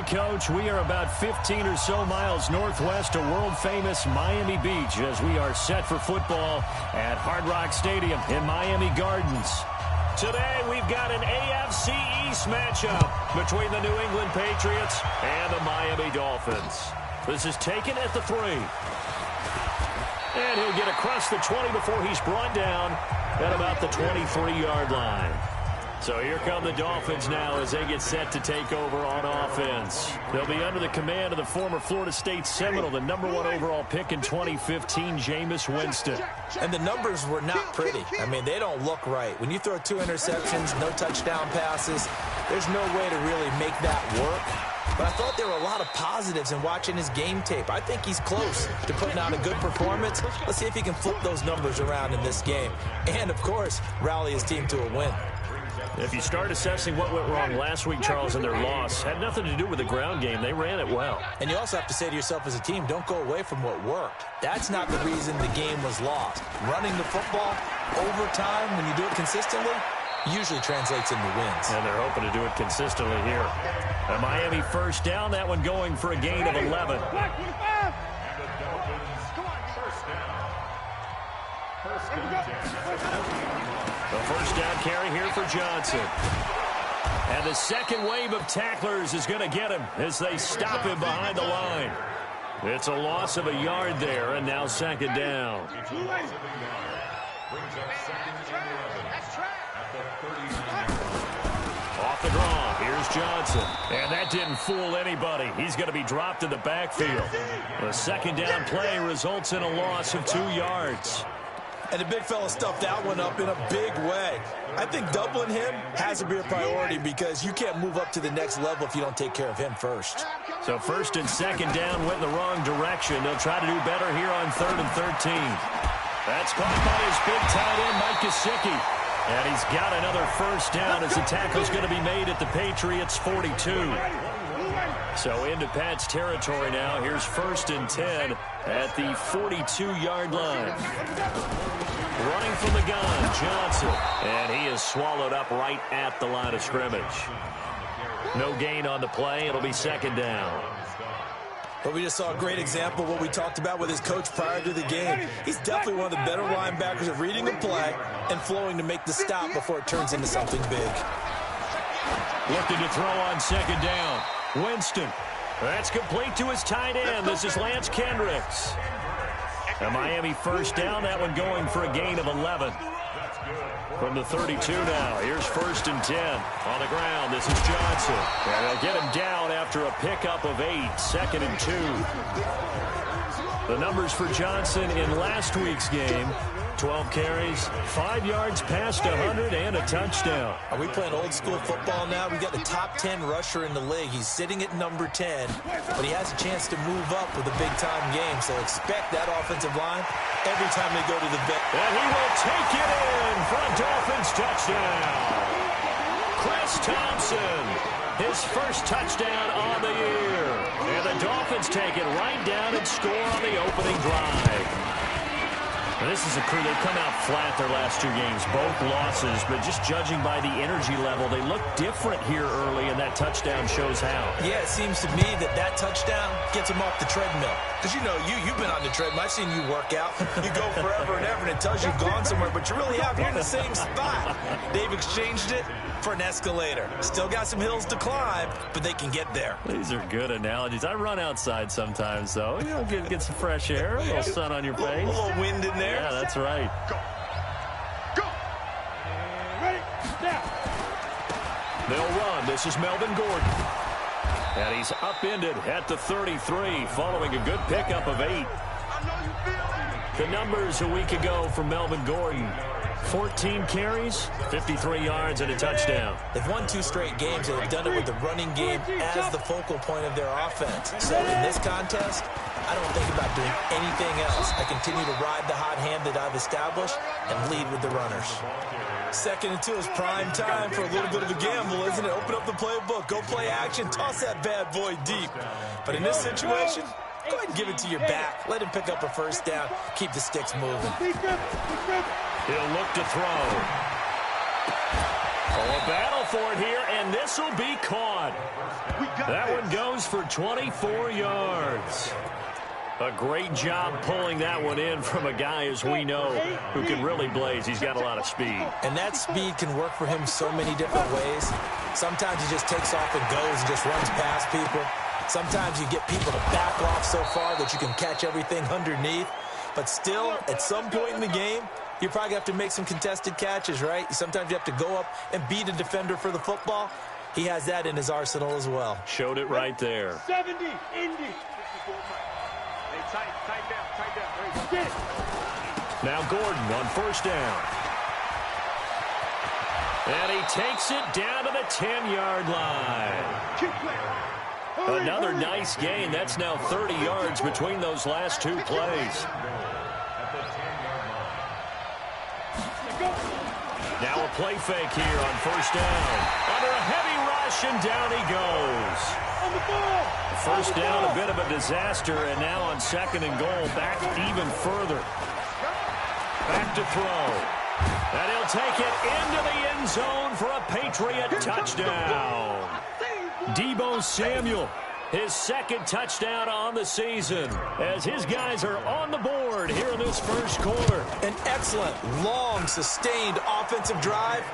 Coach. We are about 15 or so miles northwest of world-famous Miami Beach as we are set for football at Hard Rock Stadium in Miami Gardens. Today, we've got an AFC East matchup between the New England Patriots and the Miami Dolphins. This is taken at the 3. And he'll get across the 20 before he's brought down at about the 23-yard line. So here come the Dolphins now as they get set to take over on offense. They'll be under the command of the former Florida State Seminole, the #1 overall pick in 2015, Jameis Winston. And the numbers were not pretty. I mean, they don't look right. When you throw 2 interceptions, no touchdown passes, there's no way to really make that work. But I thought there were a lot of positives in watching his game tape. I think he's close to putting out a good performance. Let's see if he can flip those numbers around in this game. And, of course, rally his team to a win. If you start assessing what went wrong last week, Charles, in their loss, had nothing to do with the ground game. They ran it well. And you also have to say to yourself as a team, don't go away from what worked. That's not the reason the game was lost. Running the football, overtime, when you do it consistently, usually translates into wins. And they're hoping to do it consistently here. A Miami first down, that one going for a gain of 11. The first down carry here for Johnson. And the second wave of tacklers is going to get him as they stop him behind the line. It's a loss of a yard there, and now second down. Off the draw, here's Johnson. And that didn't fool anybody. He's going to be dropped in the backfield. The second down play results in a loss of 2 yards. And the big fella stuffed that one up in a big way. I think doubling him has to be a priority because you can't move up to the next level if you don't take care of him first. So first and second down went in the wrong direction. They'll try to do better here on 3rd and 13. That's caught by his big tight end, Mike Gesicki. And he's got another first down as the tackle's going to be made at the Patriots' 42. So into Pat's territory now. Here's 1st and 10 at the 42-yard line. Running from the gun, Johnson. And he is swallowed up right at the line of scrimmage. No gain on the play. It'll be second down. But we just saw a great example of what we talked about with his coach prior to the game. He's definitely one of the better linebackers at reading a play and flowing to make the stop before it turns into something big. Looking to throw on second down. Winston. That's complete to his tight end. This is Lance Kendricks. A Miami first down. That one going for a gain of 11. From the 32 now. Here's 1st and 10. On the ground, this is Johnson. And they'll get him down after a pickup of 8. 2nd and 2. The numbers for Johnson in last week's game. 12 carries, 5 yards past 100, and a touchdown. Are we playing old school football now? We got the top 10 rusher in the league. He's sitting at number 10, but he has a chance to move up with a big-time game. So expect that offensive line every time they go to the bench. And he will take it in for a Dolphins touchdown. Chris Thompson, his first touchdown on the year. And the Dolphins take it right down and score on the opening drive. This is a crew. They've come out flat their last 2 games, both losses, but just judging by the energy level, they look different here early, and that touchdown shows how. Yeah, it seems to me that touchdown gets them off the treadmill. Because, you know, you've been on the treadmill. I've seen you work out. You go forever and ever, and it tells you've gone somewhere, but you really have. You're in the same spot. They've exchanged it for an escalator. Still got some hills to climb, but they can get there. These are good analogies. I run outside sometimes, though. You know, get some fresh air, a little sun on your face. A little wind in there. Yeah, that's right. Go. Ready? Now. They'll run. This is Melvin Gordon. And he's upended at the 33 following a good pickup of 8. The numbers a week ago for Melvin Gordon. 14 carries, 53 yards, and a touchdown. They've won 2 straight games, and they've done it with the running game as the focal point of their offense. So in this contest, I don't think about doing anything else. I continue to ride the hot hand that I've established and lead with the runners. 2nd and 2 is prime time for a little bit of a gamble, isn't it? Open up the playbook, go play action, toss that bad boy deep. But in this situation, go ahead and give it to your back. Let him pick up a first down. Keep the sticks moving. He'll look to throw. Oh, a battle for it here, and this will be caught. That one goes for 24 yards. A great job pulling that one in from a guy, as we know, who can really blaze. He's got a lot of speed. And that speed can work for him so many different ways. Sometimes he just takes off and goes and just runs past people. Sometimes you get people to back off so far that you can catch everything underneath. But still, at some point in the game, you probably have to make some contested catches, right? Sometimes you have to go up and beat a defender for the football. He has that in his arsenal as well. Showed it right there. 70, Indy. Tight down. Now Gordon on first down. And he takes it down to the 10-yard line. Another nice gain. That's now 30 yards between those last two plays. Now a play fake here on first down. Under a heavy rush, and down he goes. On the ball. First down, a bit of a disaster, and now on second and goal, back even further. Back to throw. And he'll take it into the end zone for a Patriot touchdown. Deebo Samuel, his second touchdown on the season, as his guys are on the board here in this first quarter. An excellent, long, sustained offensive drive.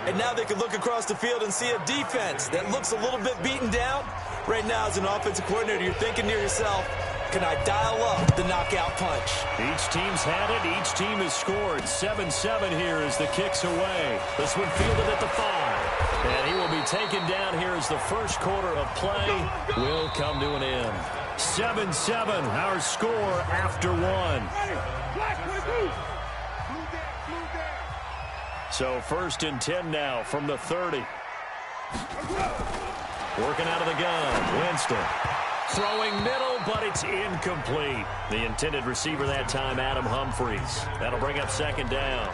And now they can look across the field and see a defense that looks a little bit beaten down. Right now, as an offensive coordinator, you're thinking to yourself, can I dial up the knockout punch? Each team's had it. Each team has scored. 7-7 here as the kick's away. This one fielded at the 5. And he will be taken down here as the first quarter of play will come to an end. 7-7, our score after one. So first and 10 now from the 30. Working out of the gun, Winston. Throwing middle, but it's incomplete. The intended receiver that time, Adam Humphries. That'll bring up second down.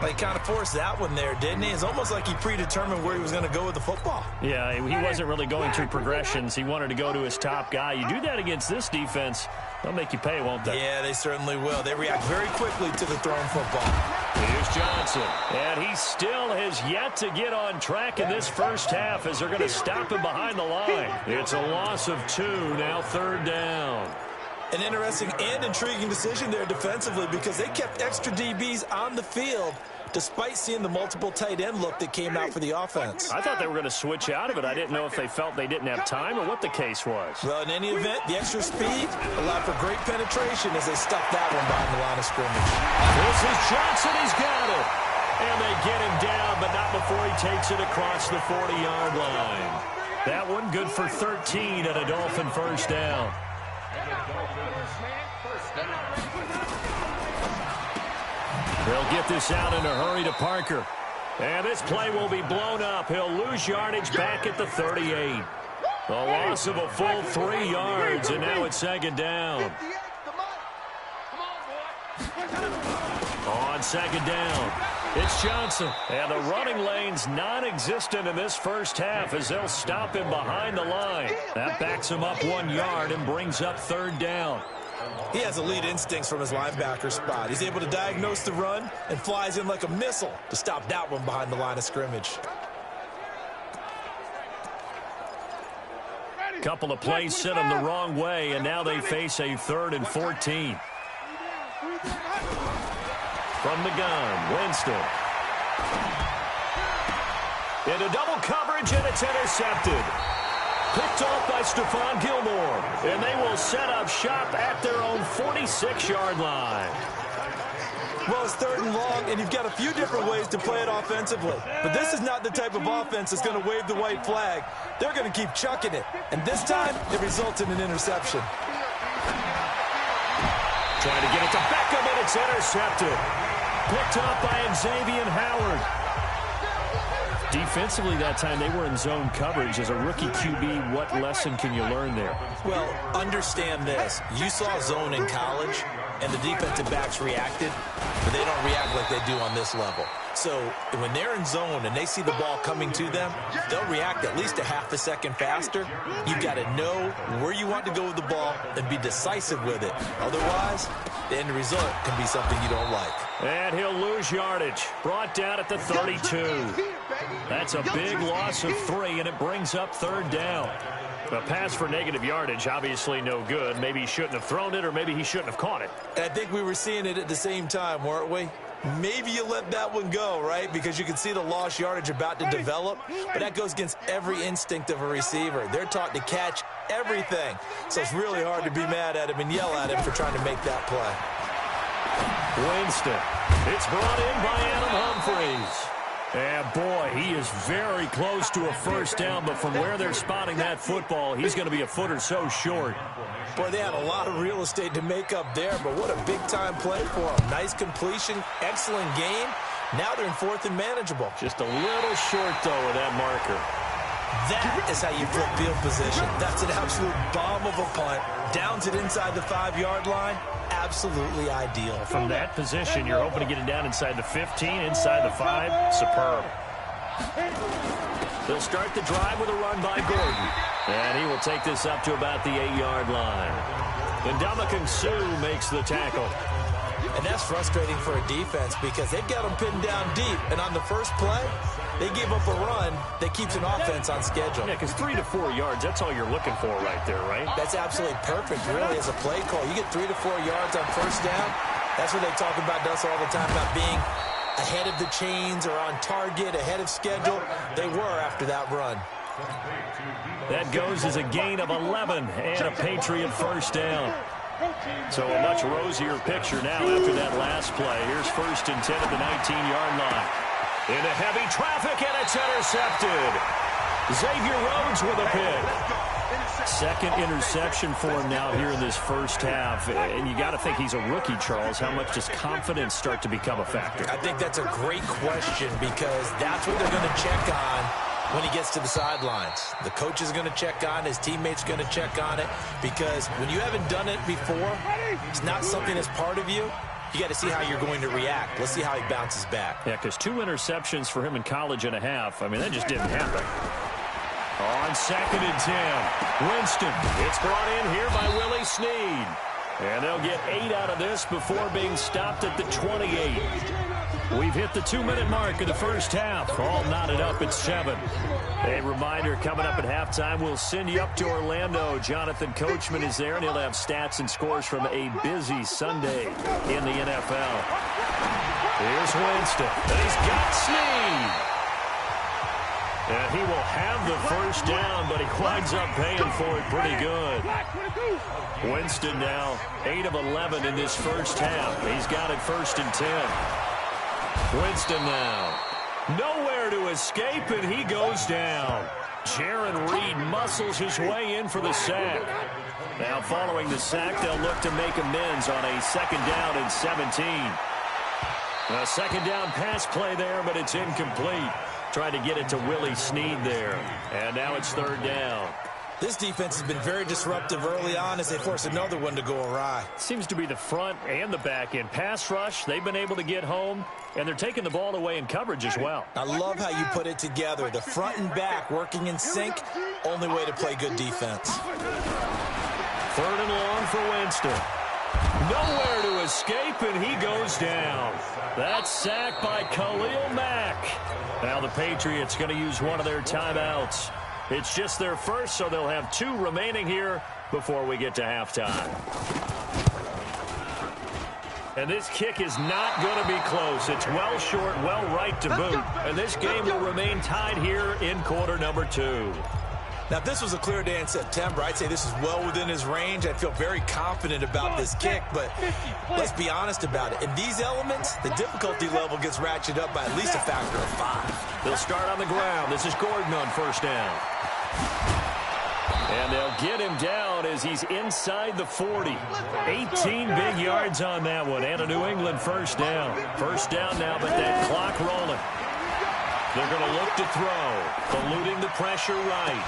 He kind of forced that one there, didn't he? It's almost like he predetermined where he was going to go with the football. Yeah, he wasn't really going through progressions. He wanted to go to his top guy. You do that against this defense, they'll make you pay, won't they? Yeah, they certainly will. They react very quickly to the thrown football. Here's Johnson. And he still has yet to get on track in this first half as they're going to stop him behind the line. It's a loss of 2, now third down. An interesting and intriguing decision there defensively because they kept extra DBs on the field despite seeing the multiple tight end look that came out for the offense. I thought they were going to switch out of it. I didn't know if they felt they didn't have time or what the case was. Well, in any event, the extra speed allowed for great penetration as they stuffed that one behind the line of scrimmage. This is Johnson. He's got it. And they get him down, but not before he takes it across the 40-yard line. That one good for 13 and a Dolphin first down. They'll get this out in a hurry to Parker. And this play will be blown up. He'll lose yardage back at the 38. A loss of a full 3 yards, and now it's second down. On second down, it's Johnson. And the running lane's non-existent in this first half as they'll stop him behind the line. That backs him up 1 yard and brings up third down. He has elite instincts from his linebacker spot. He's able to diagnose the run and flies in like a missile to stop that one behind the line of scrimmage. Couple of plays sent them the wrong way, and now they face a 3rd and 14. From the gun, Winston. Into double coverage, and it's intercepted. Picked off by Stephon Gilmore, and they will set up shop at their own 46-yard line. Well, it's 3rd and long, and you've got a few different ways to play it offensively. But this is not the type of offense that's going to wave the white flag. They're going to keep chucking it. And this time, it results in an interception. Trying to get it to Beckham, and it's intercepted. Picked up by Xavier Howard. Defensively that time, they were in zone coverage. As a rookie QB, what lesson can you learn there? Well, understand this. You saw zone in college, and the defensive backs reacted, but they don't react like they do on this level. So when they're in zone and they see the ball coming to them, they'll react at least a half a second faster. You've got to know where you want to go with the ball and be decisive with it. Otherwise, the end result can be something you don't like. And he'll lose yardage. Brought down at the 32. That's a big loss of 3, and it brings up 3rd down. A pass for negative yardage, obviously no good. Maybe he shouldn't have thrown it, or maybe he shouldn't have caught it. I think we were seeing it at the same time, weren't we? Maybe you let that one go, right? Because you can see the lost yardage about to develop. But that goes against every instinct of a receiver. They're taught to catch everything. So it's really hard to be mad at him and yell at him for trying to make that play. Winston. It's brought in by Adam Humphries. And, boy, he is very close to a first down. But from where they're spotting that football, he's going to be a foot or so short. Boy, they had a lot of real estate to make up there, but what a big-time play for them. Nice completion, excellent game. Now they're in 4th and manageable. Just a little short, though, with that marker. That is how you flip field position. That's an absolute bomb of a punt. Downs it inside the 5-yard line. Absolutely ideal. From that position, you're hoping to get it down inside the 15, inside the 5. Superb. They'll start the drive with a run by Gordon. And he will take this up to about the 8-yard line. And Ndamukong Suh makes the tackle. And that's frustrating for a defense because they've got them pinned down deep. And on the first play, they gave up a run that keeps an offense on schedule. Yeah, because 3 to 4 yards, that's all you're looking for right there, right? That's absolutely perfect, really, as a play call. You get 3 to 4 yards on first down. That's what they talk about us all the time, about being ahead of the chains or on target, ahead of schedule. They were after that run. That goes as a gain of 11 and a Patriot first down. So a much rosier picture now after that last play. Here's 1st and 10 at the 19-yard line. Into heavy traffic, and it's intercepted. Xavier Rhodes with a pick. 2nd interception for him now here in this first half. And you got to think he's a rookie, Charles. How much does confidence start to become a factor? I think that's a great question because that's what they're going to check on when he gets to the sidelines. The coach is going to check on, his teammates going to check on it, because when you haven't done it before, it's not something that's part of you. You got to see how you're going to react. Let's see how he bounces back. Yeah, because 2 interceptions for him in college and a half. I mean, that just didn't happen. On 2nd and 10, Winston. It's brought in here by Willie Snead. And they'll get 8 out of this before being stopped at the 28. We've hit the 2-minute mark of the first half. All knotted up at 7. A reminder, coming up at halftime, we'll send you up to Orlando. Jonathan Coachman is there, and he'll have stats and scores from a busy Sunday in the NFL. Here's Winston, and he's got Snead. And he will have the first down, but he winds up paying for it pretty good. Winston now 8 of 11 in this first half. He's got it 1st and 10. Winston now. Nowhere to escape, and he goes down. Jaron Reed muscles his way in for the sack. Now following the sack, they'll look to make amends on a 2nd down and 17. A 2nd down pass play there, but it's incomplete. Tried to get it to Willie Snead there. And now it's 3rd down. This defense has been very disruptive early on as they force another one to go awry. Seems to be the front and the back end. Pass rush, they've been able to get home, and they're taking the ball away in coverage as well. I love how you put it together. The front and back working in sync, only way to play good defense. 3rd and long for Winston. Nowhere to escape, and he goes down. That's sacked by Khalil Mack. Now the Patriots going to use one of their timeouts. It's just their first, so they'll have 2 remaining here before we get to halftime. And this kick is not going to be close. It's well short, well right to boot. And this game will remain tied here in quarter number 2. Now, if this was a clear day in September, I'd say this is well within his range. I'd feel very confident about this kick, but let's be honest about it. In these elements, the difficulty level gets ratcheted up by at least a factor of 5. They'll start on the ground. This is Gordon on 1st down. And they'll get him down as he's inside the 40. 18 big yards on that one, and a New England 1st down. 1st down now, but that clock rolling. They're going to look to throw, eluding the pressure right.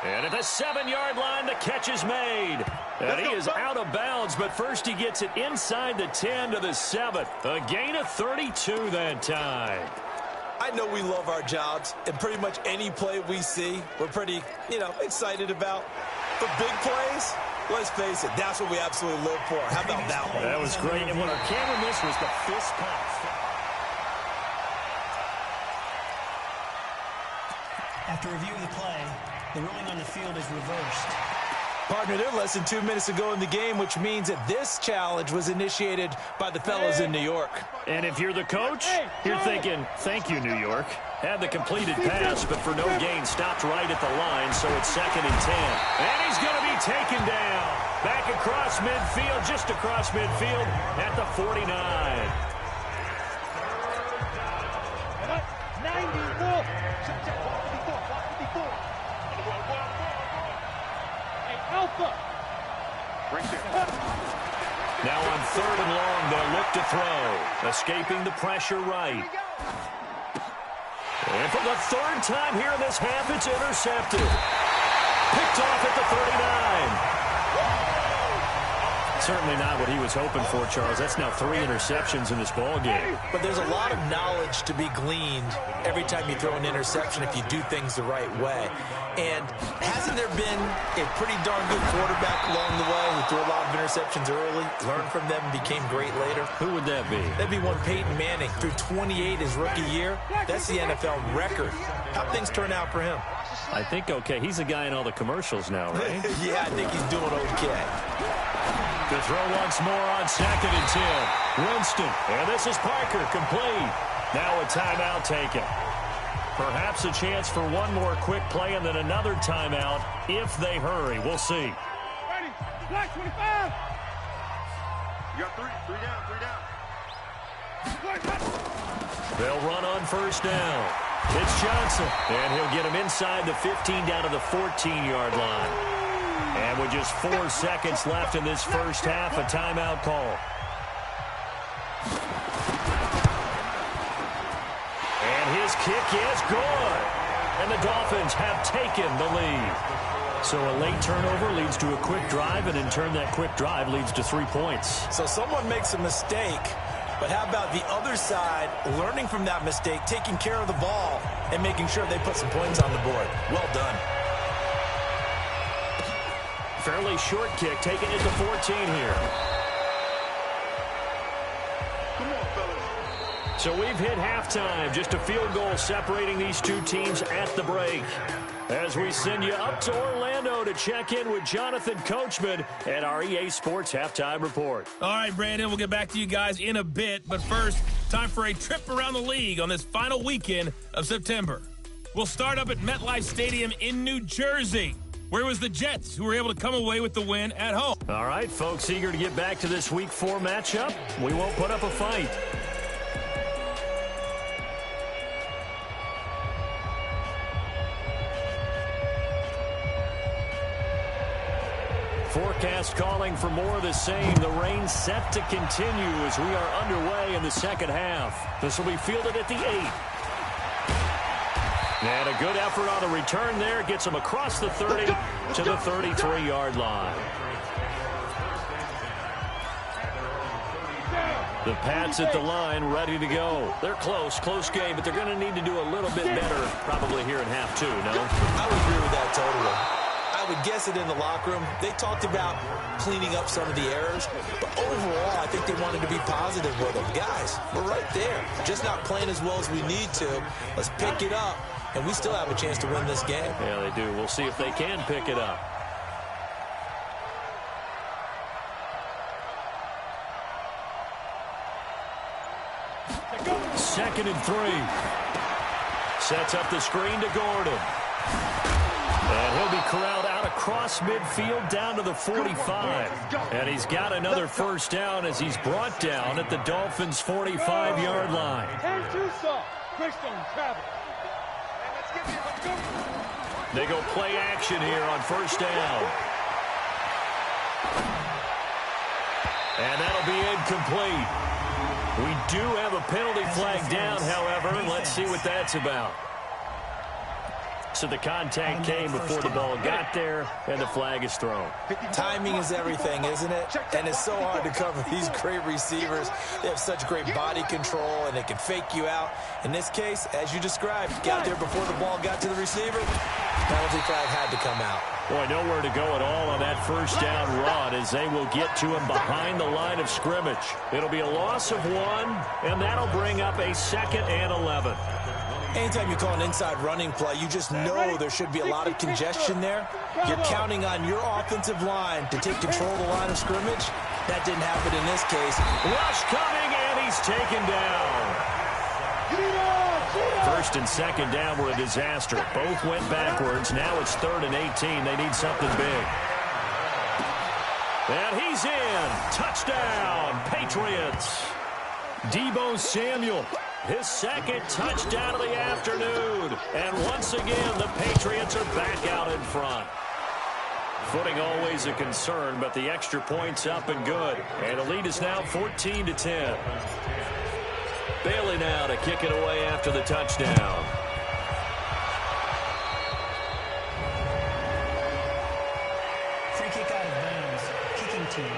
And at the 7-yard line, the catch is made. And he is out of bounds, but first he gets it inside the 10 to the 7. A gain of 32 that time. I know we love our jobs, and pretty much any play we see, we're pretty, excited about. But big plays, let's face it, that's what we absolutely live for. How about that one? That was great, and what our camera missed was the fist pump. After review of the play, the ruling on the field is reversed. Partner, they're less than 2 minutes ago in the game, which means that this challenge was initiated by the fellows in New York. And if you're the coach, you're thinking, thank you, New York. Had the completed pass, but for no gain, stopped right at the line, so it's 2nd and 10. And he's going to be taken down. Back across midfield, just across midfield at the 49. 94. Alpha. Now on 3rd and long, they'll look to throw. Escaping the pressure right. And for the 3rd time here in this half, it's intercepted. Picked off at the 39. Certainly not what he was hoping for, Charles. That's now 3 interceptions in this ball game. But there's a lot of knowledge to be gleaned every time you throw an interception if you do things the right way. And hasn't there been a pretty darn good quarterback along the way who threw a lot of interceptions early, learned from them, and became great later? Who would that be? That'd be one Peyton Manning. Threw 28 his rookie year. That's the NFL record. How'd things turn out for him? I think okay. He's a guy in all the commercials now, right? Yeah, I think he's doing okay. To throw once more on 2nd and 10. Winston. And this is Parker, complete. Now a timeout taken. Perhaps a chance for one more quick play and then another timeout if they hurry. We'll see. Ready. Black 25. You got three down. They'll run on 1st down. It's Johnson. And he'll get him inside the 15 down to the 14-yard line. And with just 4 seconds left in this first half, a timeout call. And his kick is good. And the Dolphins have taken the lead. So a late turnover leads to a quick drive, and in turn that quick drive leads to 3 points. So someone makes a mistake, but how about the other side learning from that mistake, taking care of the ball, and making sure they put some points on the board? Well done. Fairly short kick, taking it to 14 here. Come on, fellas. So we've hit halftime. Just a field goal separating these two teams at the break. As we send you up to Orlando to check in with Jonathan Coachman at our EA Sports Halftime Report. All right, Brandon, we'll get back to you guys in a bit. But first, time for a trip around the league on this final weekend of September. We'll start up at MetLife Stadium in New Jersey. Where was the Jets, who were able to come away with the win at home? All right, folks, eager to get back to this Week 4 matchup. We won't put up a fight. Forecast calling for more of the same. The rain set to continue as we are underway in the second half. This will be fielded at the 8. And a good effort on the return there. Gets him across the 30 to the 33-yard line. The Pats at the line, ready to go. They're close game, but they're going to need to do a little bit better probably here in half 2, no? I would agree with that totally. I would guess it in the locker room. They talked about cleaning up some of the errors, but overall, I think they wanted to be positive with them. Guys, we're right there. Just not playing as well as we need to. Let's pick it up. And we still have a chance to win this game. Yeah, they do. We'll see if they can pick it up. Second and 3. Sets up the screen to Gordon. And he'll be corralled out across midfield down to the 45. And he's got another first down as he's brought down at the Dolphins' 45-yard line. And too soft. Christian travel. They go play action here on 1st down. And that'll be incomplete. We do have a penalty flag down, however. Let's see what that's about. So the contact came before the ball got there, and the flag is thrown. Timing is everything, isn't it? And it's so hard to cover these great receivers. They have such great body control, and they can fake you out. In this case, as you described, got there before the ball got to the receiver. Penalty flag had to come out. Boy, nowhere to go at all on that first down run as they will get to him behind the line of scrimmage. It'll be a loss of 1, and that'll bring up a 2nd and 11. Anytime you call an inside running play, you just know there should be a lot of congestion there. You're counting on your offensive line to take control of the line of scrimmage. That didn't happen in this case. Rush coming, and he's taken down. First and second down were a disaster. Both went backwards. Now it's 3rd and 18. They need something big. And he's in. Touchdown, Patriots. Deebo Samuel, his second touchdown of the afternoon. And once again, the Patriots are back out in front. Footing always a concern, but the extra point's up and good. And the lead is now 14-10. Bailey now to kick it away after the touchdown. Free kick out of bounds. Kicking team.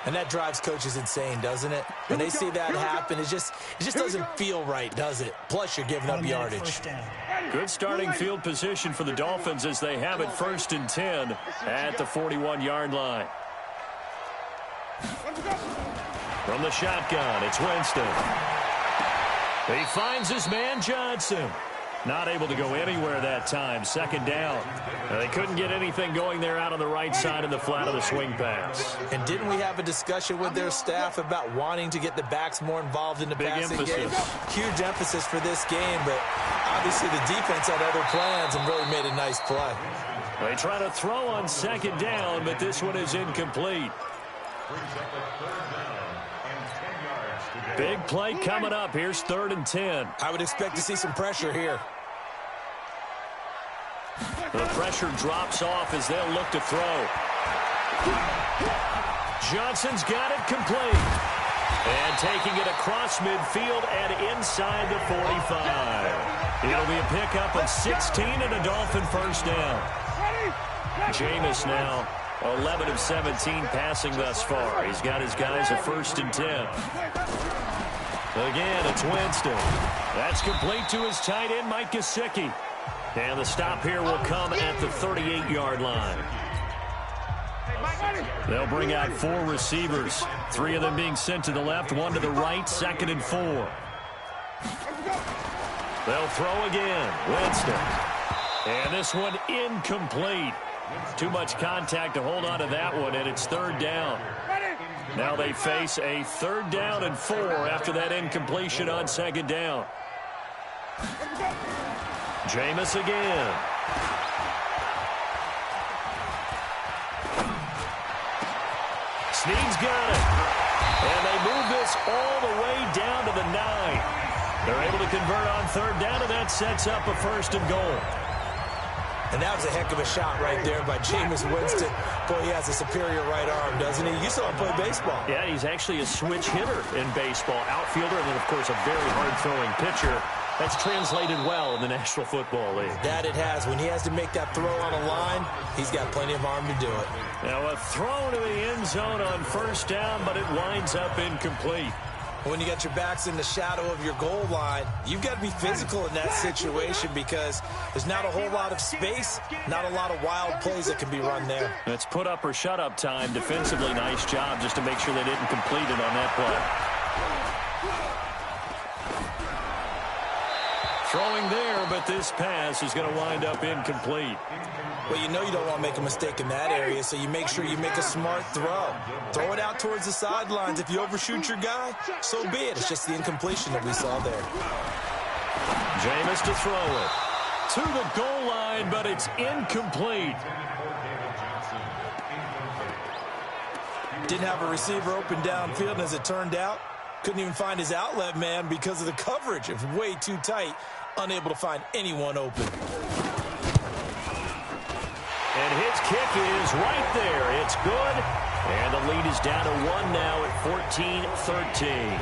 And that drives coaches insane, doesn't it? When they see that happen, it just doesn't feel right, does it? Plus, you're giving up yardage. Good starting field position for the Dolphins as they have it 1st and 10 at the 41-yard line. From the shotgun, it's Winston. He finds his man Johnson. Not able to go anywhere that time. 2nd down. They couldn't get anything going there out on the right side of the flat of the swing pass. And didn't we have a discussion with their staff about wanting to get the backs more involved in the passing game? Huge emphasis for this game, but obviously the defense had other plans and really made a nice play. They try to throw on 2nd down, but this one is incomplete. Big play coming up. Here's 3rd and 10. I would expect to see some pressure here. The pressure drops off as they'll look to throw. Johnson's got it complete. And taking it across midfield and inside the 45. It'll be a pickup of 16 and a Dolphin 1st down. Jameis now 11 of 17 passing thus far. He's got his guys a 1st and 10. Again, it's Winston. That's complete to his tight end, Mike Gesicki. And the stop here will come at the 38-yard line. They'll bring out 4 receivers. 3 of them being sent to the left, 1 to the right, 2nd and 4. They'll throw again. Winston. And this one incomplete. Too much contact to hold on to that one, and it's 3rd down. Now they face a 3rd down and 4 after that incompletion on 2nd down. Jameis again. Snead's got it. And they move this all the way down to the 9. They're able to convert on 3rd down, and that sets up a 1st and goal. And that was a heck of a shot right there by Jameis Winston. Boy, he has a superior right arm, doesn't he? You saw him play baseball. Yeah, he's actually a switch hitter in baseball. Outfielder, and then, of course, a very hard-throwing pitcher. That's translated well in the National Football League. That it has. When he has to make that throw on a line, he's got plenty of arm to do it. Now a throw to the end zone on 1st down, but it winds up incomplete. When you got your backs in the shadow of your goal line, you've got to be physical in that situation because there's not a whole lot of space, not a lot of wild plays that can be run there. It's put up or shut up time. Defensively, nice job just to make sure they didn't complete it on that play. Throwing there, but this pass is going to wind up incomplete. Well, you know you don't want to make a mistake in that area, so you make sure you make a smart throw. Throw it out towards the sidelines. If you overshoot your guy, so be it. It's just the incompletion that we saw there. Jameis to throw it. To the goal line, but it's incomplete. Didn't have a receiver open downfield, and as it turned out, couldn't even find his outlet man because of the coverage. It was way too tight, unable to find anyone open. And his kick is right there. It's good. And the lead is down to 1 now at 14-13.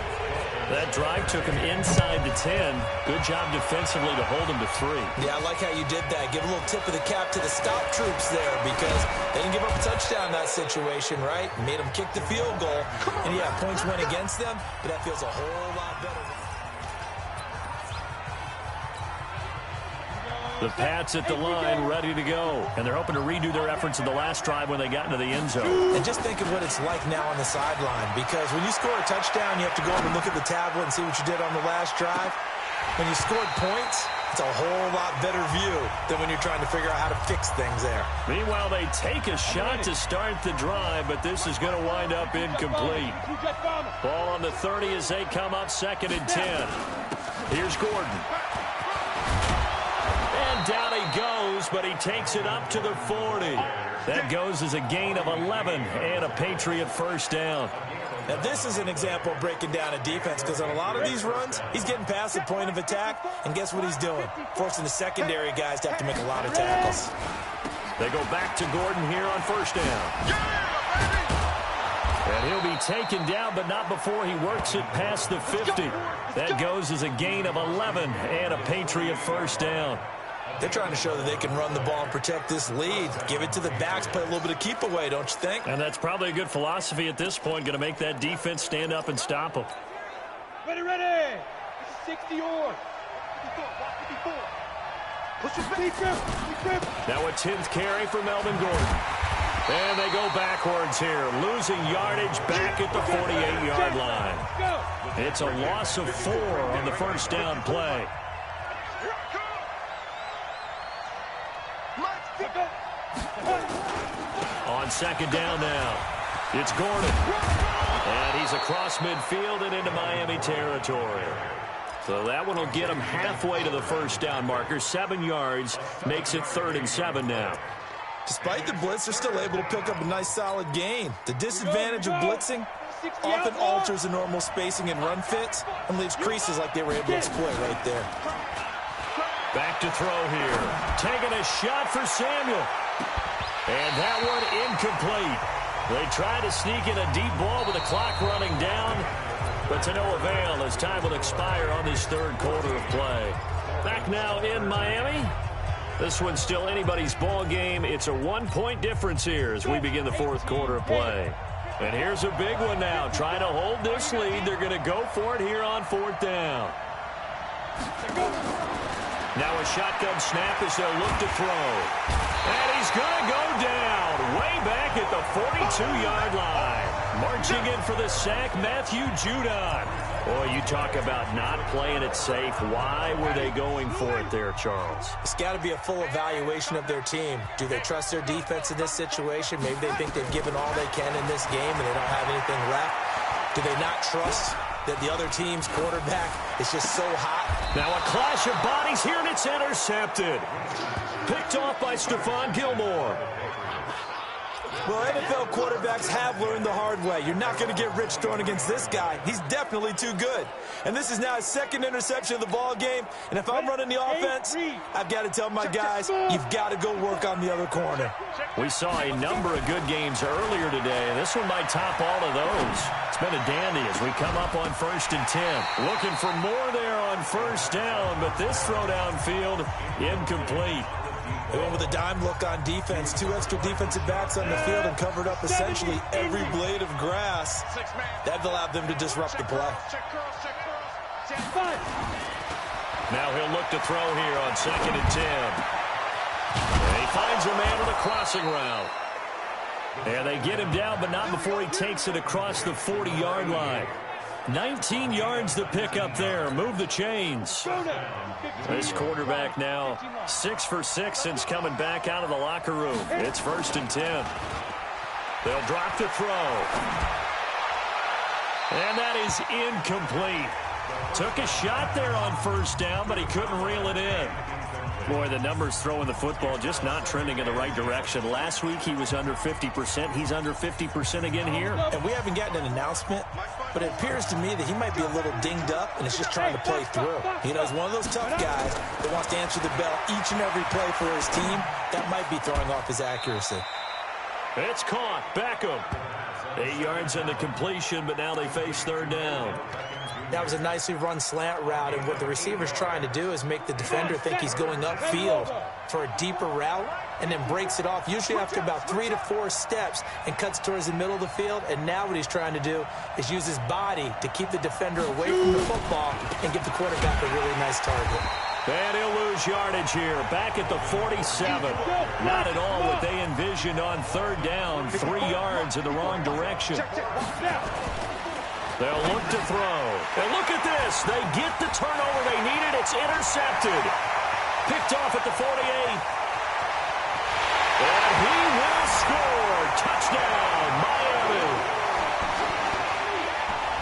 That drive took him inside the 10. Good job defensively to hold him to 3. Yeah, I like how you did that. Give a little tip of the cap to the stop troops there because they didn't give up a touchdown in that situation, right? Made them kick the field goal. And, yeah, points went against them, but that feels a whole lot better. The Pats at the line, ready to go. And they're hoping to redo their efforts in the last drive when they got into the end zone. And just think of what it's like now on the sideline, because when you score a touchdown, you have to go over and look at the tablet and see what you did on the last drive. When you scored points, it's a whole lot better view than when you're trying to figure out how to fix things there. Meanwhile, they take a shot to start the drive, but this is going to wind up incomplete. Ball on the 30 as they come up 2nd and 10. Here's Gordon. And down he goes, but he takes it up to the 40. That goes as a gain of 11 and a Patriot first down. Now, this is an example of breaking down a defense, because on a lot of these runs, he's getting past the point of attack, and guess what he's doing? Forcing the secondary guys to have to make a lot of tackles. They go back to Gordon here on first down. And he'll be taken down, but not before he works it past the 50. That goes as a gain of 11 and a Patriot first down. They're trying to show that they can run the ball and protect this lead. Give it to the backs, play a little bit of keep away, don't you think? And that's probably a good philosophy at this point, going to make that defense stand up and stop them. Ready, ready. 60 or 54. Now a 10th carry for Melvin Gordon. And they go backwards here, losing yardage back at the 48-yard line. It's a loss of 4 on the first down play. On second down now, it's Gordon. And he's across midfield and into Miami territory. So that one will get him halfway to the first down marker. 7 yards, makes it 3rd and 7 now. Despite the blitz, they're still able to pick up a nice solid gain. The disadvantage of blitzing often alters the normal spacing and run fits and leaves creases like they were able to exploit right there. Back to throw here. Taking a shot for Samuel. And that one incomplete. They try to sneak in a deep ball with the clock running down, but to no avail as time will expire on this 3rd quarter of play. Back now in Miami. This one's still anybody's ball game. It's a 1-point difference here as we begin the 4th quarter of play. And here's a big one now. Trying to hold this lead. They're going to go for it here on 4th down. Now a shotgun snap as they'll look to throw. And he's going to go down way back at the 42-yard line. Marching in for the sack, Matthew Judon. Boy, you talk about not playing it safe. Why were they going for it there, Charles? It's got to be a full evaluation of their team. Do they trust their defense in this situation? Maybe they think they've given all they can in this game and they don't have anything left. Do they not trust that the other team's quarterback is just so hot? Now a clash of bodies here, and it's intercepted. Picked off by Stephon Gilmore. Well, NFL quarterbacks have learned the hard way. You're not going to get rich throwing against this guy. He's definitely too good. And this is now his 2nd interception of the ball game. And if I'm running the offense, I've got to tell my guys, you've got to go work on the other corner. We saw a number of good games earlier today, and this one might top all of those. It's been a dandy as we come up on 1st and 10. Looking for more there on first down, but this throw downfield, incomplete. They went with a dime look on defense. 2 extra defensive backs on the field and covered up essentially every blade of grass. That allowed them to disrupt the play. Now he'll look to throw here on 2nd and 10. And he finds a man on a crossing route. And they get him down, but not before he takes it across the 40-yard line. 19 yards to pick up there. Move the chains. This quarterback now 6 for 6 since coming back out of the locker room. It's 1st and 10. They'll drop the throw. And that is incomplete. Took a shot there on first down, but he couldn't reel it in. Boy, the numbers throwing the football just not trending in the right direction. Last week he was under 50%. He's under 50% again here. And we haven't gotten an announcement, but it appears to me that he might be a little dinged up and is just trying to play through. You know, he's one of those tough guys that wants to answer the bell each and every play for his team. That might be throwing off his accuracy. It's caught. Beckham. 8 yards on the completion, but now they face 3rd down. That was a nicely run slant route, and what the receiver's trying to do is make the defender think he's going upfield for a deeper route and then breaks it off, usually after about 3 to 4 steps, and cuts towards the middle of the field. And now what he's trying to do is use his body to keep the defender away from the football and give the quarterback a really nice target. And he'll lose yardage here, back at the 47. Not at all what they envisioned on 3rd down. 3 yards in the wrong direction. They'll look to throw. And look at this. They get the turnover they needed. It's intercepted. Picked off at the 48. And he will score. Touchdown, Miami.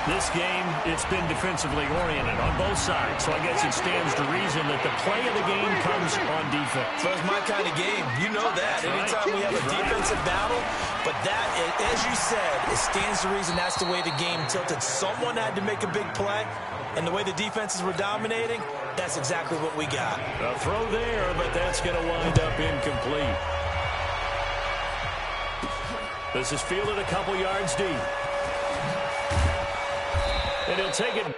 This game, it's been defensively oriented on both sides, so I guess it stands to reason that the play of the game comes on defense. So it's my kind of game. You know that. Anytime we have a defensive battle, but that, as you said, it stands to reason that's the way the game tilted. Someone had to make a big play, and the way the defenses were dominating, that's exactly what we got. A throw there, but that's going to wind up incomplete. This is fielded a couple yards deep. And he'll take it